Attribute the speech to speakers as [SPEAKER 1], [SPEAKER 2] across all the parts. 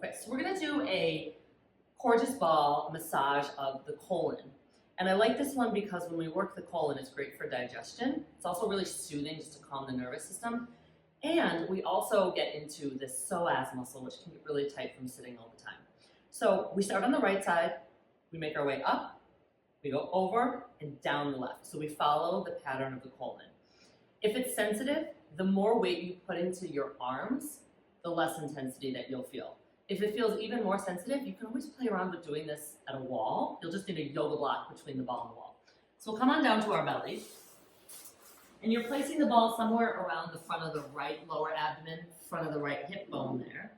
[SPEAKER 1] Okay, so we're gonna do a Coregeous ball massage of the colon. And I like this one because when we work the colon, it's great for digestion. It's also really soothing just to calm the nervous system. And we also get into this psoas muscle, which can get really tight from sitting all the time. So we start on the right side, we make our way up, we go over and down the left. So we follow the pattern of the colon. If it's sensitive, the more weight you put into your arms, the less intensity that you'll feel. If it feels even more sensitive, you can always play around with doing this at a wall. You'll just need a yoga block between the ball and the wall. So we'll come on down to our belly. And you're placing the ball somewhere around the front of the right lower abdomen, front of the right hip bone there.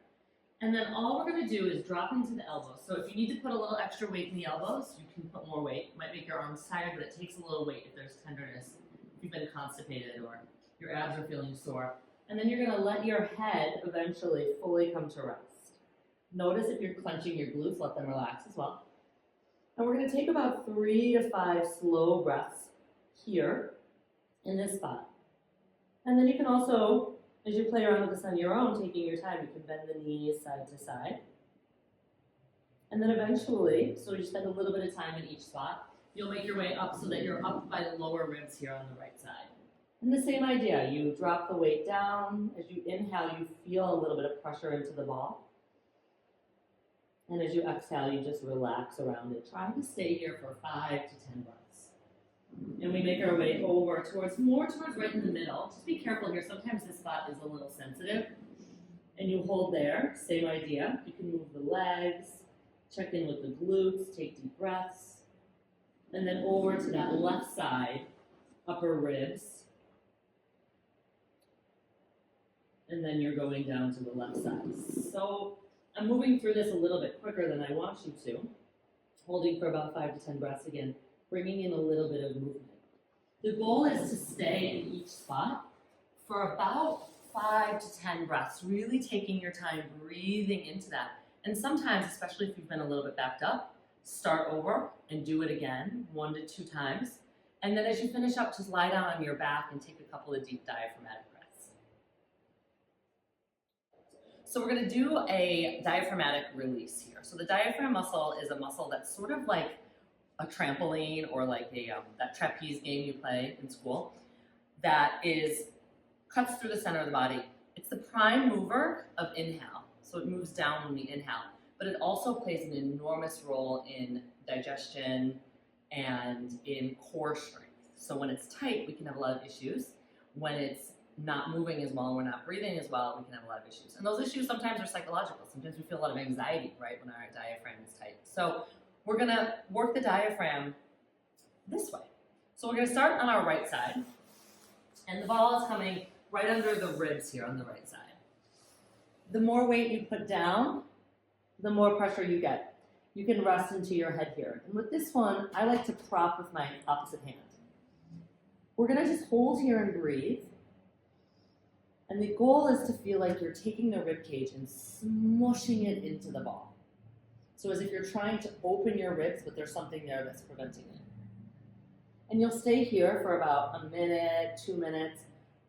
[SPEAKER 1] And then all we're going to do is drop into the elbows. So if you need to put a little extra weight in the elbows, you can put more weight. It might make your arms tired, but it takes a little weight if there's tenderness, if you've been constipated or your abs are feeling sore. And then you're going to let your head eventually fully come to rest. Notice if you're clenching your glutes, let them relax as well. And we're going to take about 3 to 5 slow breaths here in this spot. And then you can also, as you play around with this on your own, taking your time, you can bend the knees side to side. And then eventually, so you spend a little bit of time in each spot, you'll make your way up so that you're up by the lower ribs here on the right side. And the same idea, you drop the weight down. As you inhale, you feel a little bit of pressure into the ball. And as you exhale, you just relax around it. Try to stay here for 5 to 10 breaths. And we make our way over more towards right in the middle. Just be careful here. Sometimes this spot is a little sensitive. And you hold there, same idea. You can move the legs, check in with the glutes, take deep breaths. And then over to that left side, upper ribs. And then you're going down to the left side. So I'm moving through this a little bit quicker than I want you to, holding for about 5 to 10 breaths again, bringing in a little bit of movement. The goal is to stay in each spot for about 5 to 10 breaths, really taking your time, breathing into that. And sometimes, especially if you've been a little bit backed up, start over and do it again, 1 to 2 times. And then as you finish up, just lie down on your back and take a couple of deep diaphragmatic breaths. So we're going to do a diaphragmatic release here. So the diaphragm muscle is a muscle that's sort of like a trampoline or like that trapeze game you play in school that cuts through the center of the body. It's the prime mover of inhale. So it moves down when we inhale, but it also plays an enormous role in digestion and in core strength. So when it's tight, we can have a lot of issues. When it's not moving as well, and we're not breathing as well, we can have a lot of issues. And those issues sometimes are psychological. Sometimes we feel a lot of anxiety, right, when our diaphragm is tight. So we're gonna work the diaphragm this way. So we're gonna start on our right side, and the ball is coming right under the ribs here on the right side. The more weight you put down, the more pressure you get. You can rest into your head here. And with this one, I like to prop with my opposite hand. We're gonna just hold here and breathe. And the goal is to feel like you're taking the rib cage and smushing it into the ball. So as if you're trying to open your ribs, but there's something there that's preventing it. And you'll stay here for about a minute, 2 minutes.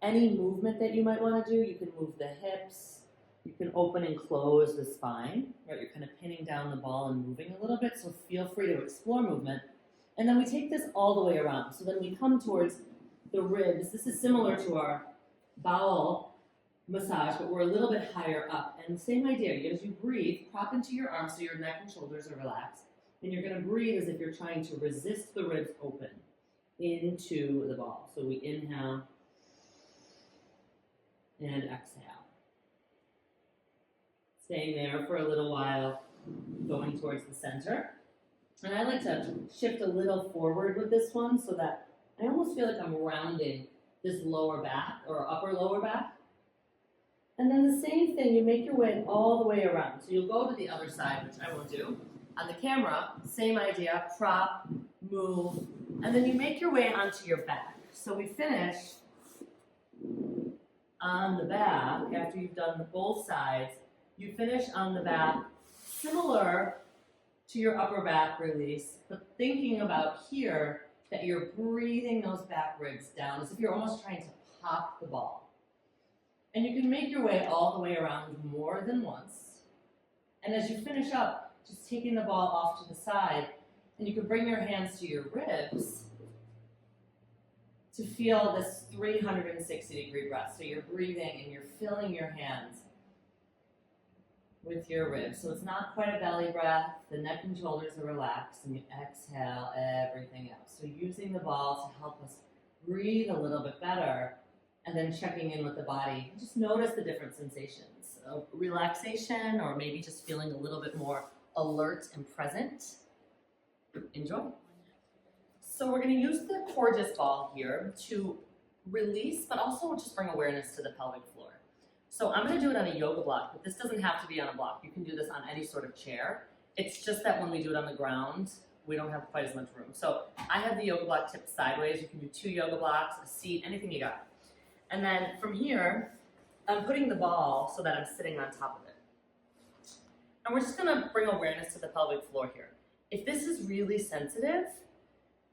[SPEAKER 1] Any movement that you might want to do, you can move the hips, you can open and close the spine, right? You're kind of pinning down the ball and moving a little bit, so feel free to explore movement. And then we take this all the way around. So then we come towards the ribs. This is similar to our bowel massage, but we're a little bit higher up. And the same idea, as you breathe, prop into your arms so your neck and shoulders are relaxed. And you're going to breathe as if you're trying to resist the ribs open into the ball. So we inhale and exhale. Staying there for a little while, going towards the center. And I like to shift a little forward with this one so that I almost feel like I'm rounding this lower back or upper lower back. And then the same thing, you make your way all the way around. So you'll go to the other side, which I won't do. On the camera, same idea, prop, move, and then you make your way onto your back. So we finish on the back, after you've done both sides, you finish on the back, similar to your upper back release, but thinking about here that you're breathing those back ribs down as if you're almost trying to pop the ball. And you can make your way all the way around more than once. And as you finish up, just taking the ball off to the side, and you can bring your hands to your ribs to feel this 360-degree breath. So you're breathing and you're filling your hands with your ribs. So it's not quite a belly breath. The neck and shoulders are relaxed, and you exhale everything out. So using the ball to help us breathe a little bit better, and then checking in with the body. Just notice the different sensations of relaxation, or maybe just feeling a little bit more alert and present. Enjoy. So we're going to use the Coregeous ball here to release, but also just bring awareness to the pelvic floor. So I'm going to do it on a yoga block, but this doesn't have to be on a block. You can do this on any sort of chair. It's just that when we do it on the ground, we don't have quite as much room. So I have the yoga block tipped sideways. You can do 2 yoga blocks, a seat, anything you got. And then from here, I'm putting the ball so that I'm sitting on top of it. And we're just going to bring awareness to the pelvic floor here. If this is really sensitive,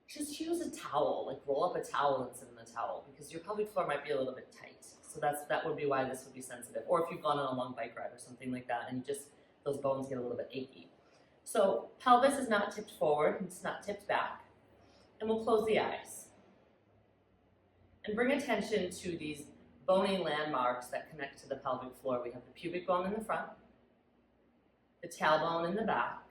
[SPEAKER 1] just use a towel, like roll up a towel and sit in the towel, because your pelvic floor might be a little bit tight. So that would be why this would be sensitive. Or if you've gone on a long bike ride or something like that, and those bones get a little bit achy. So pelvis is not tipped forward, it's not tipped back. And we'll close the eyes. And bring attention to these bony landmarks that connect to the pelvic floor. We have the pubic bone in the front, the tailbone in the back,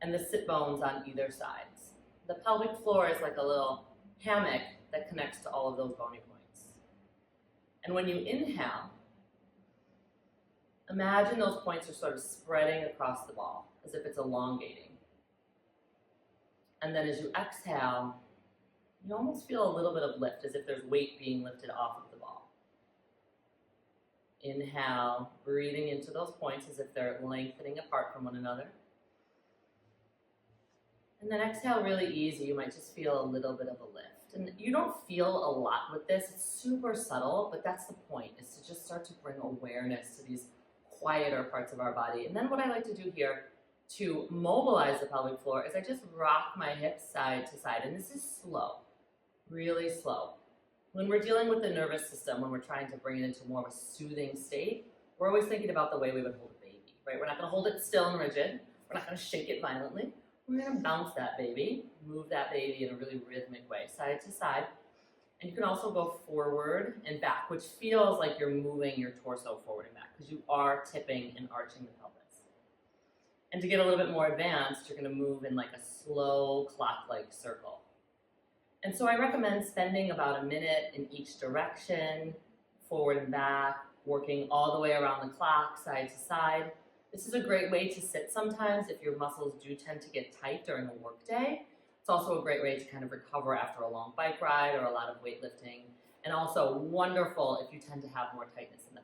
[SPEAKER 1] and the sit bones on either sides. The pelvic floor is like a little hammock that connects to all of those bony points. And when you inhale, imagine those points are sort of spreading across the ball, as if it's elongating. And then as you exhale, you almost feel a little bit of lift, as if there's weight being lifted off of the ball. Inhale, breathing into those points as if they're lengthening apart from one another. And then exhale really easy. You might just feel a little bit of a lift. And you don't feel a lot with this. It's super subtle, but that's the point, is to just start to bring awareness to these quieter parts of our body. And then what I like to do here to mobilize the pelvic floor is I just rock my hips side to side. And this is slow, really slow. When we're dealing with the nervous system, when we're trying to bring it into more of a soothing state, we're always thinking about the way we would hold a baby, right? We're not going to hold it still and rigid. We're not going to shake it violently. We're going to bounce that baby, move that baby in a really rhythmic way, side to side. And you can also go forward and back, which feels like you're moving your torso forward and back, because you are tipping and arching the pelvis. And to get a little bit more advanced, you're going to move in like a slow clock-like circle. And so I recommend spending about a minute in each direction, forward and back, working all the way around the clock, side to side. This is a great way to sit sometimes if your muscles do tend to get tight during a work day. It's also a great way to kind of recover after a long bike ride or a lot of weightlifting. And also wonderful if you tend to have more tightness in